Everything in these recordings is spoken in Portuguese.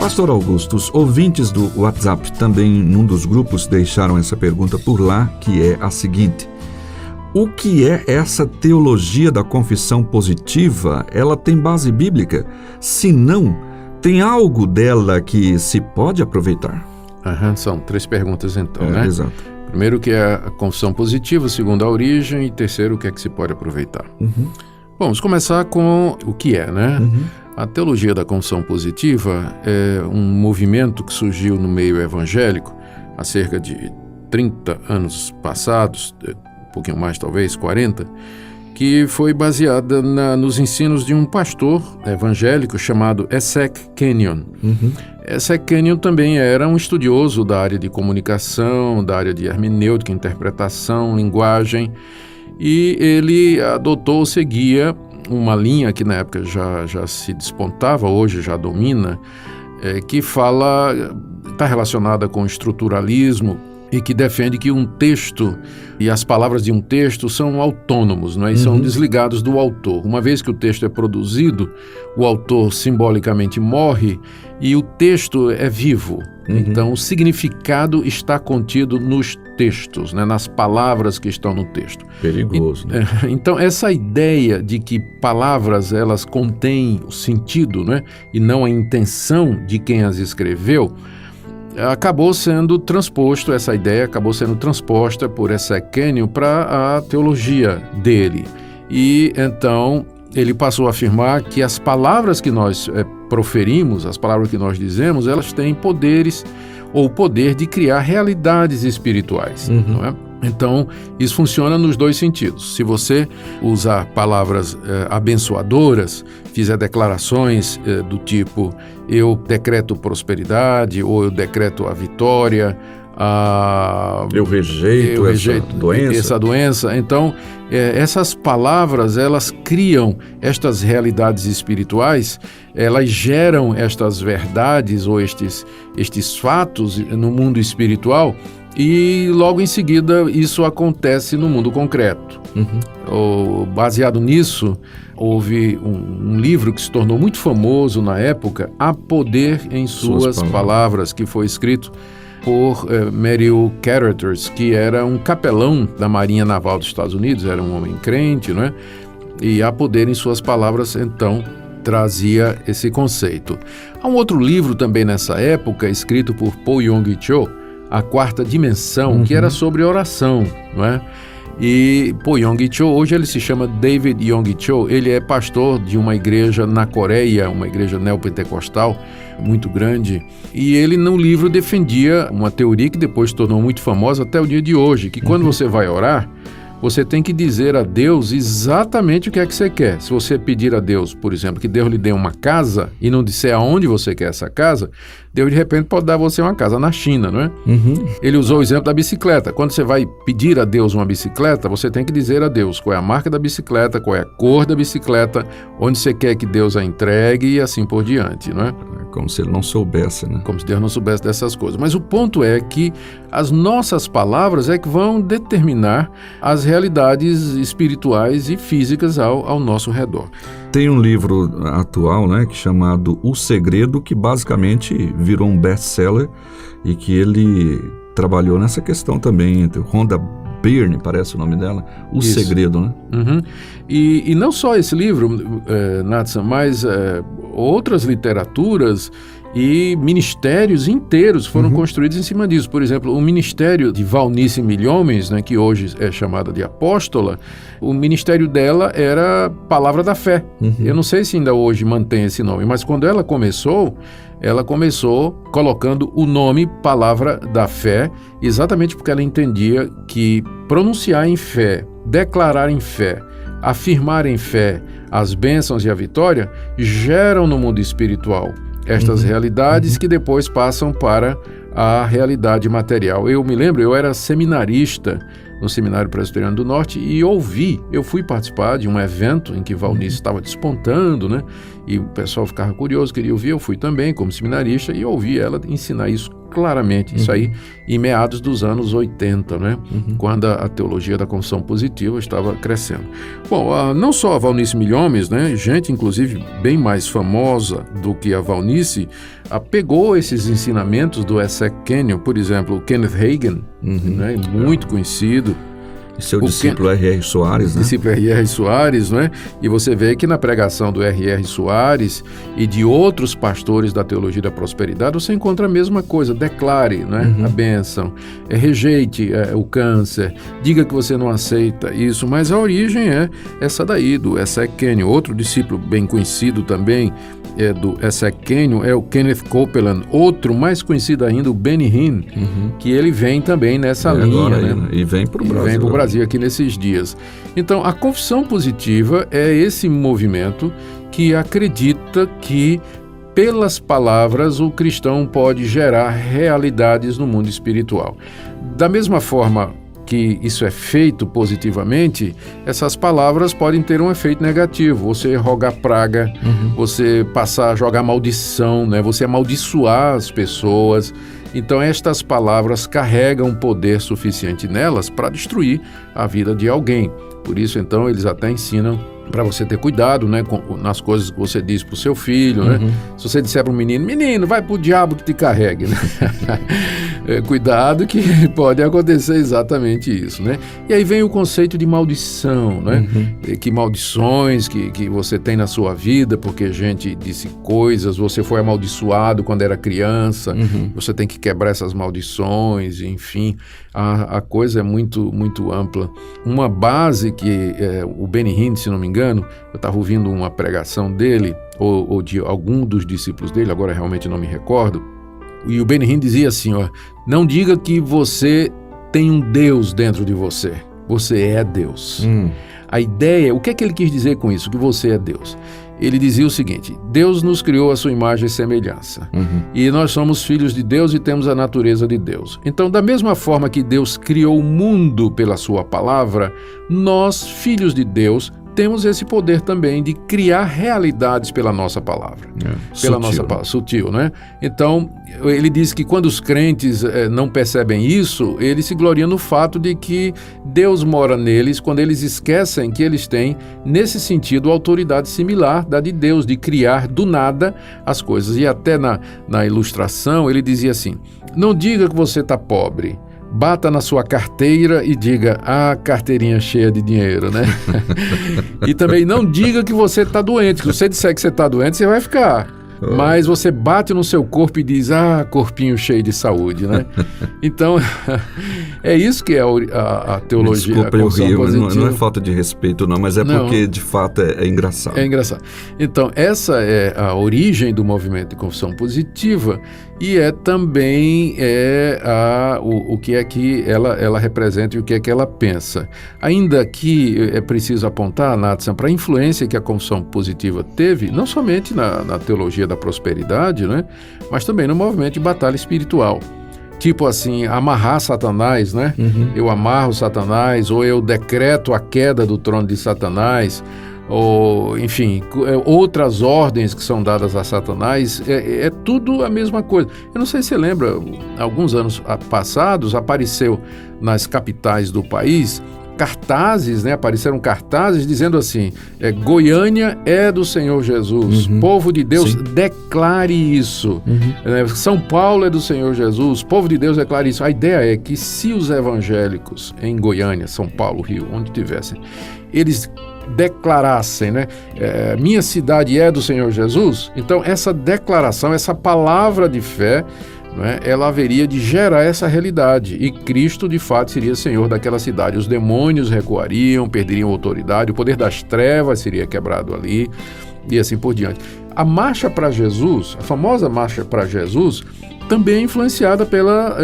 Pastor Augusto, os ouvintes do WhatsApp também num dos grupos deixaram essa pergunta por lá, que é a seguinte: o que é essa teologia da confissão positiva? Ela tem base bíblica? Se não, tem algo dela que se pode aproveitar? São 3 perguntas então, né? Exato. Primeiro, o que é a confissão positiva, segundo a origem, e terceiro, o que é que se pode aproveitar. Bom, vamos começar com o que é, né? A teologia da confissão positiva é um movimento que surgiu no meio evangélico há cerca de 30 anos passados, um pouquinho mais talvez, 40, que foi baseada nos ensinos de um pastor evangélico chamado Essek Kenyon. Essek Kenyon também era um estudioso da área de comunicação, da área de hermenêutica, interpretação, linguagem, e ele seguia uma linha que na época já se despontava, hoje já domina, que está relacionada com estruturalismo e que defende que um texto e as palavras de um texto são autônomos, não é? E são desligados do autor. Uma vez que o texto é produzido, o autor simbolicamente morre e o texto é vivo. Então, o significado está contido nos textos, né? Nas palavras que estão no texto. Perigoso, né? Então, essa ideia de que palavras elas contêm o sentido, né? E não a intenção de quem as escreveu, essa ideia acabou sendo transposta por Essek Kenyon para a teologia dele. E então ele passou a afirmar que as palavras que nós proferimos, as palavras que nós dizemos, elas têm poderes ou o poder de criar realidades espirituais, não é? Então, isso funciona nos 2 sentidos. Se você usar palavras abençoadoras, fizer declarações do tipo eu decreto prosperidade ou eu decreto a vitória, eu rejeito essa doença. Então, essas palavras, elas criam estas realidades espirituais, elas geram estas verdades ou estes fatos no mundo espiritual, e logo em seguida isso acontece no mundo concreto. Baseado nisso, houve um livro que se tornou muito famoso na época, Há Poder em Suas Palavras, que foi escrito por Matthew Carothers, que era um capelão da Marinha Naval dos Estados Unidos, era um homem crente, não é? E Há Poder em Suas Palavras, então, trazia esse conceito. Há um outro livro também nessa época, escrito por Paul Yonggi Cho, A Quarta Dimensão, que era sobre oração, não é? E Paul Yonggi Cho, hoje ele se chama David Yonggi Cho, ele é pastor de uma igreja na Coreia, uma igreja neopentecostal muito grande, e ele no livro defendia uma teoria que depois se tornou muito famosa até o dia de hoje, que quando você vai orar, você tem que dizer a Deus exatamente o que é que você quer. Se você pedir a Deus, por exemplo, que Deus lhe dê uma casa e não disser aonde você quer essa casa, Deus de repente pode dar a você uma casa na China, não é? Ele usou o exemplo da bicicleta. Quando você vai pedir a Deus uma bicicleta, você tem que dizer a Deus qual é a marca da bicicleta, qual é a cor da bicicleta, onde você quer que Deus a entregue e assim por diante, não é? Como se ele não soubesse, né? Como se Deus não soubesse dessas coisas. Mas o ponto é que as nossas palavras é que vão determinar as realidades espirituais e físicas ao nosso redor. Tem um livro atual, né, chamado O Segredo, que basicamente virou um best-seller e que ele trabalhou nessa questão também, entre Rhonda Byrne, parece o nome dela, O Isso. Segredo, né? E não só esse livro, Natsan, mas outras literaturas e ministérios inteiros foram construídos em cima disso. Por exemplo, o ministério de Valnice Milhomens, né, que hoje é chamada de apóstola, o ministério dela era Palavra da Fé. Eu não sei se ainda hoje mantém esse nome, mas quando ela começou colocando o nome Palavra da Fé, exatamente porque ela entendia que pronunciar em fé, declarar em fé, afirmar em fé as bênçãos e a vitória geram no mundo espiritual estas realidades que depois passam para a realidade material. Eu me lembro, eu era seminarista no Seminário Presbiteriano do Norte e eu fui participar de um evento em que Valnice estava despontando, né? E o pessoal ficava curioso, queria ouvir, eu fui também como seminarista e ouvi ela ensinar isso claramente. Isso aí em meados dos anos 80, né? Quando a teologia da confissão positiva estava crescendo. Bom, não só a Valnice Milhomes, né? Gente, inclusive, bem mais famosa do que a Valnice, pegou esses ensinamentos do Essek Kenyon, por exemplo, o Kenneth Hagin, né? Muito conhecido. E seu discípulo R.R. Soares, né? Discípulo R.R. Soares, né? E você vê que na pregação do R.R. Soares e de outros pastores da teologia da prosperidade, você encontra a mesma coisa. Declare, né? A bênção, rejeite o câncer, diga que você não aceita isso, mas a origem é essa daí, do Essek Kenyon. Outro discípulo bem conhecido também do Essek Kenyon é o Kenneth Copeland, outro mais conhecido ainda, o Benny Hinn, que ele vem também nessa linha, agora, né? E vem para o Brasil. Aqui nesses dias. Então, a confissão positiva é esse movimento que acredita que pelas palavras o cristão pode gerar realidades no mundo espiritual. Da mesma forma que isso é feito positivamente, essas palavras podem ter um efeito negativo. Você rogar praga, você passar a jogar maldição, né? Você amaldiçoar as pessoas. Então, estas palavras carregam poder suficiente nelas para destruir a vida de alguém. Por isso, então, eles até ensinam para você ter cuidado, né, nas coisas que você diz para o seu filho, né? Se você disser para um menino, vai para o diabo que te carregue, né? Cuidado que pode acontecer exatamente isso, né? E aí vem o conceito de maldição, né? Que maldições que você tem na sua vida, porque gente disse coisas, você foi amaldiçoado quando era criança, você tem que quebrar essas maldições, enfim, a coisa é muito, muito ampla. Uma base que o Benny Hinn, se não me engano, eu estava ouvindo uma pregação dele, ou de algum dos discípulos dele, agora realmente não me recordo, e o Benny Hinn dizia assim, não diga que você tem um Deus dentro de você, você é Deus. A ideia, o que é que ele quis dizer com isso, que você é Deus? Ele dizia o seguinte: Deus nos criou a sua imagem e semelhança, e nós somos filhos de Deus e temos a natureza de Deus. Então, da mesma forma que Deus criou o mundo pela sua palavra, nós, filhos de Deus, temos esse poder também de criar realidades pela nossa palavra. Pela nossa palavra, sutil, né? Então, ele diz que quando os crentes não percebem isso, eles se gloriam no fato de que Deus mora neles, quando eles esquecem que eles têm, nesse sentido, autoridade similar da de Deus, de criar do nada as coisas. E até na ilustração, ele dizia assim: não diga que você está pobre, bata na sua carteira e diga, carteirinha cheia de dinheiro, né? E também não diga que você está doente. Se você disser que você está doente, você vai ficar. Mas você bate no seu corpo e diz, corpinho cheio de saúde, né? Então, é isso que é a teologia. Desculpa, eu rio, não é falta de respeito não, mas porque de fato é engraçado. É engraçado. Então, essa é a origem do movimento de confissão positiva e é também o que é que ela representa e o que é que ela pensa. Ainda que é preciso apontar, Nathan, para a influência que a confissão positiva teve, não somente na teologia da prosperidade, né, mas também no movimento de batalha espiritual. Tipo assim, amarrar Satanás, né? Eu amarro Satanás, ou eu decreto a queda do trono de Satanás, ou, enfim, outras ordens que são dadas a Satanás, é tudo a mesma coisa. Eu não sei se você lembra, alguns anos passados, apareceu nas capitais do país cartazes, né? Apareceram cartazes dizendo assim, Goiânia é do Senhor Jesus, povo de Deus, declare isso. São Paulo é do Senhor Jesus, povo de Deus, declare isso. A ideia é que se os evangélicos em Goiânia, São Paulo, Rio, onde tivessem, eles declarassem, né? Minha cidade é do Senhor Jesus, então essa declaração, essa palavra de fé, né, ela haveria de gerar essa realidade e Cristo de fato seria Senhor daquela cidade. Os demônios recuariam, perderiam autoridade, o poder das trevas seria quebrado ali e assim por diante. A marcha para Jesus, a famosa marcha para Jesus, também é influenciada pela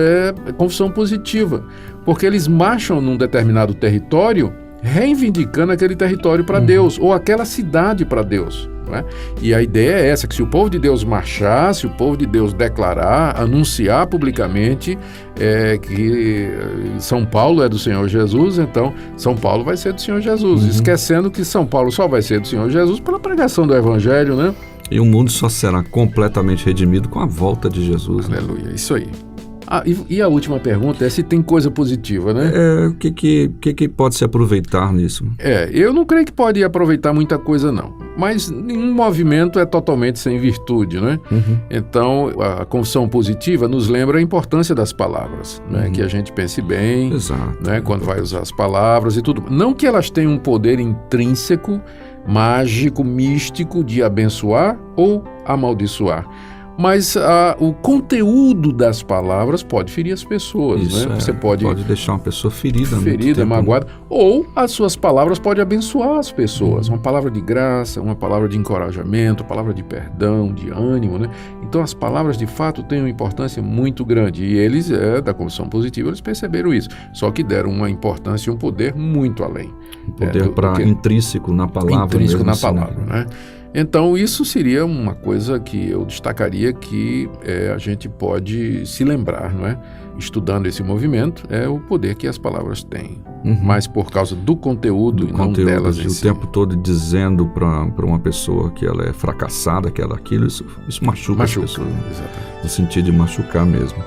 confissão positiva, porque eles marcham num determinado território reivindicando aquele território para Deus ou aquela cidade para Deus. Né? E a ideia é essa, que se o povo de Deus marchar, se o povo de Deus declarar, anunciar publicamente que São Paulo é do Senhor Jesus, então São Paulo vai ser do Senhor Jesus, esquecendo que São Paulo só vai ser do Senhor Jesus pela pregação do Evangelho, né? E o mundo só será completamente redimido com a volta de Jesus. Aleluia, isso aí. E a última pergunta é se tem coisa positiva, né? O que pode se aproveitar nisso? Eu não creio que pode aproveitar muita coisa, não. Mas nenhum movimento é totalmente sem virtude, né? Então, a confissão positiva nos lembra a importância das palavras, né? Que a gente pense bem, né? Quando vai usar as palavras e tudo. Não que elas tenham um poder intrínseco, mágico, místico de abençoar ou amaldiçoar. Mas o conteúdo das palavras pode ferir as pessoas, né? Você pode deixar uma pessoa ferida, magoada, ou as suas palavras podem abençoar as pessoas. Uma palavra de graça, uma palavra de encorajamento, uma palavra de perdão, de ânimo, né? Então as palavras de fato têm uma importância muito grande e eles, da confissão positiva, eles perceberam isso, só que deram uma importância e um poder muito além. Um poder intrínseco na palavra. Intrínseco na palavra, né? Então, isso seria uma coisa que eu destacaria que a gente pode se lembrar, não é? Estudando esse movimento, é o poder que as palavras têm. Mas por causa do conteúdo e não delas em si. O tempo todo dizendo para uma pessoa que ela é fracassada, que ela é aquilo, isso machuca as pessoas. Exatamente. No sentido de machucar mesmo.